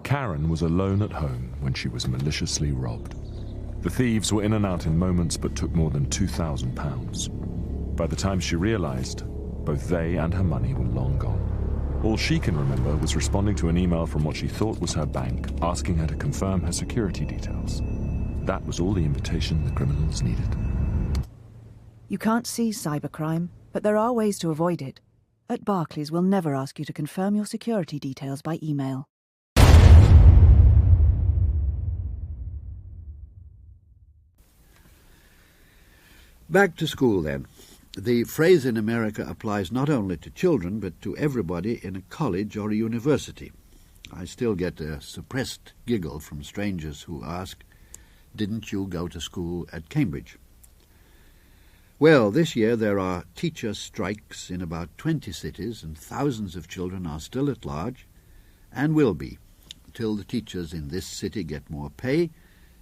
Karen was alone at home when she was maliciously robbed. The thieves were in and out in moments but took more than £2,000. By the time she realized, both they and her money were long gone. All she can remember was responding to an email from what she thought was her bank, asking her to confirm her security details. That was all the invitation the criminals needed. You can't see cybercrime, but there are ways to avoid it. At Barclays, we'll never ask you to confirm your security details by email. Back to school, then. The phrase in America applies not only to children, but to everybody in a college or a university. I still get a suppressed giggle from strangers who ask, "Didn't you go to school at Cambridge?" Well, this year there are teacher strikes in about 20 cities, and thousands of children are still at large, and will be, till the teachers in this city get more pay,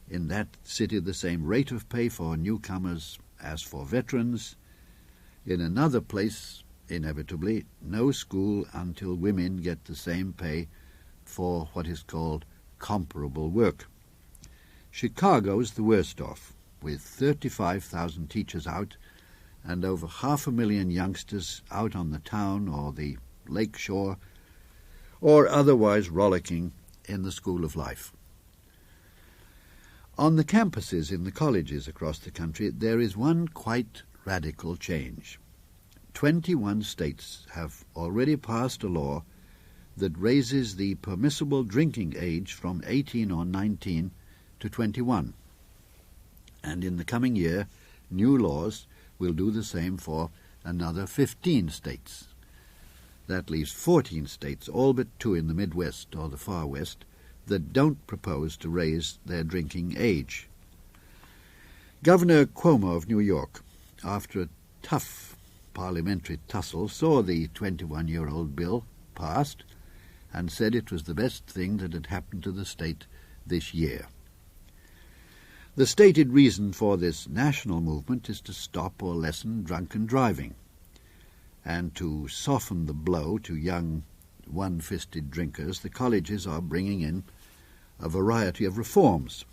in that city the same rate of pay for newcomers as for veterans, in another place, inevitably, no school until women get the same pay for what is called comparable work. Chicago's the worst off, with 35,000 teachers out and over 500,000 youngsters out on the town or the lake shore or otherwise rollicking in the school of life. On the campuses in the colleges across the country, there is one quite radical change. 21 states have already passed a law that raises the permissible drinking age from 18 or 19 to 21. And in the coming year, new laws will do the same for another 15 states. That leaves 14 states, all but 2 in the Midwest or the Far West, that don't propose to raise their drinking age. Governor Cuomo of New York, after a tough parliamentary tussle, saw the 21-year-old bill passed and said it was the best thing that had happened to the state this year. The stated reason for this national movement is to stop or lessen drunken driving, and to soften the blow to young one-fisted drinkers, the colleges are bringing in a variety of reforms.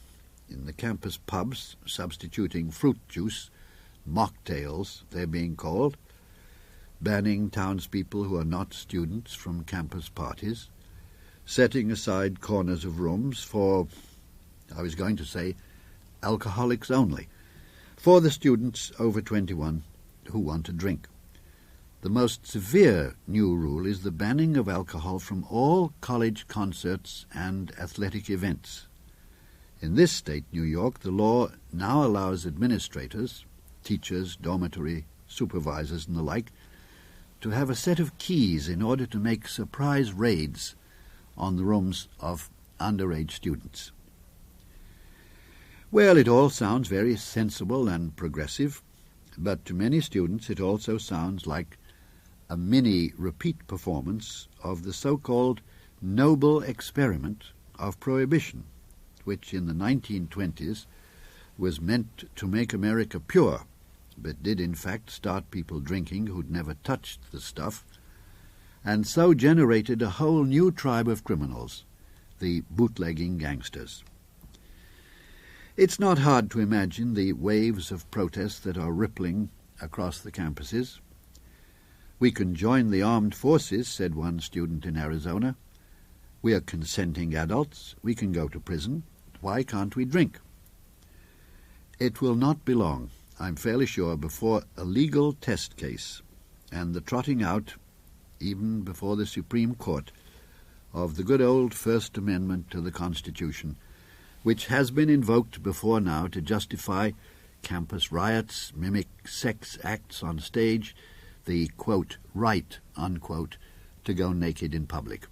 In the campus pubs, substituting fruit juice, mocktails they're being called, banning townspeople who are not students from campus parties, setting aside corners of rooms for, I was going to say, alcoholics only, for the students over 21 who want to drink. The most severe new rule is the banning of alcohol from all college concerts and athletic events. In this state, New York, the law now allows administrators, teachers, dormitory supervisors and the like, to have a set of keys in order to make surprise raids on the rooms of underage students. Well, it all sounds very sensible and progressive, but to many students it also sounds like a mini-repeat performance of the so-called noble experiment of prohibition, which in the 1920s was meant to make America pure, but did in fact start people drinking who'd never touched the stuff, and so generated a whole new tribe of criminals, the bootlegging gangsters. It's not hard to imagine the waves of protest that are rippling across the campuses. "We can join the armed forces," said one student in Arizona. "We are consenting adults. We can go to prison. Why can't we drink?" It will not be long, I'm fairly sure, before a legal test case and the trotting out, even before the Supreme Court, of the good old First Amendment to the Constitution, which has been invoked before now to justify campus riots, mimic sex acts on stage, the, quote, right, unquote, to go naked in public.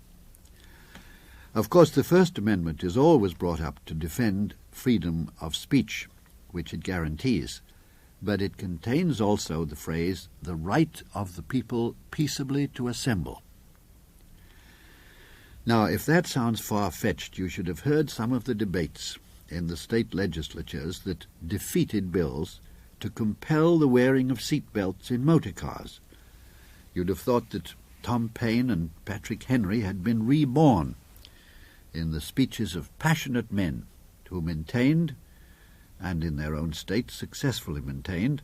Of course, the First Amendment is always brought up to defend freedom of speech, which it guarantees, but it contains also the phrase, the right of the people peaceably to assemble. Now, if that sounds far-fetched, you should have heard some of the debates in the state legislatures that defeated bills to compel the wearing of seat belts in motor cars. You'd have thought that Tom Paine and Patrick Henry had been reborn. in the speeches of passionate men who maintained, and in their own state successfully maintained,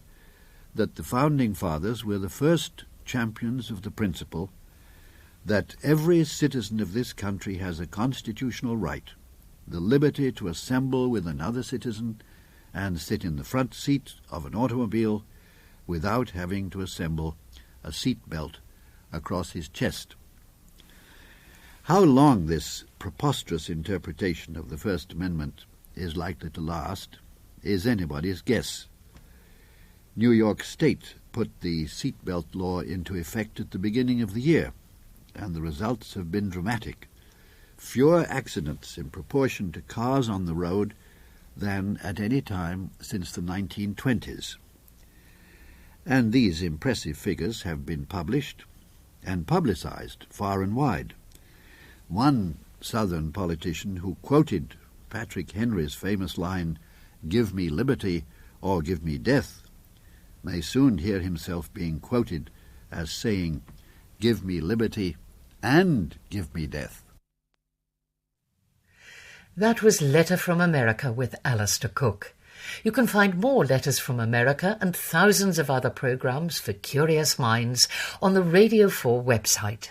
that the Founding Fathers were the first champions of the principle that every citizen of this country has a constitutional right, the liberty to assemble with another citizen and sit in the front seat of an automobile without having to assemble a seat belt across his chest. How long this preposterous interpretation of the First Amendment is likely to last is anybody's guess. New York State put the seatbelt law into effect at the beginning of the year, and the results have been dramatic. Fewer accidents in proportion to cars on the road than at any time since the 1920s. And these impressive figures have been published and publicized far and wide. One Southern politician who quoted Patrick Henry's famous line, "Give me liberty or give me death," may soon hear himself being quoted as saying, "Give me liberty and give me death." That was Letter from America with Alistair Cooke. You can find more Letters from America and thousands of other programmes for curious minds on the Radio 4 website.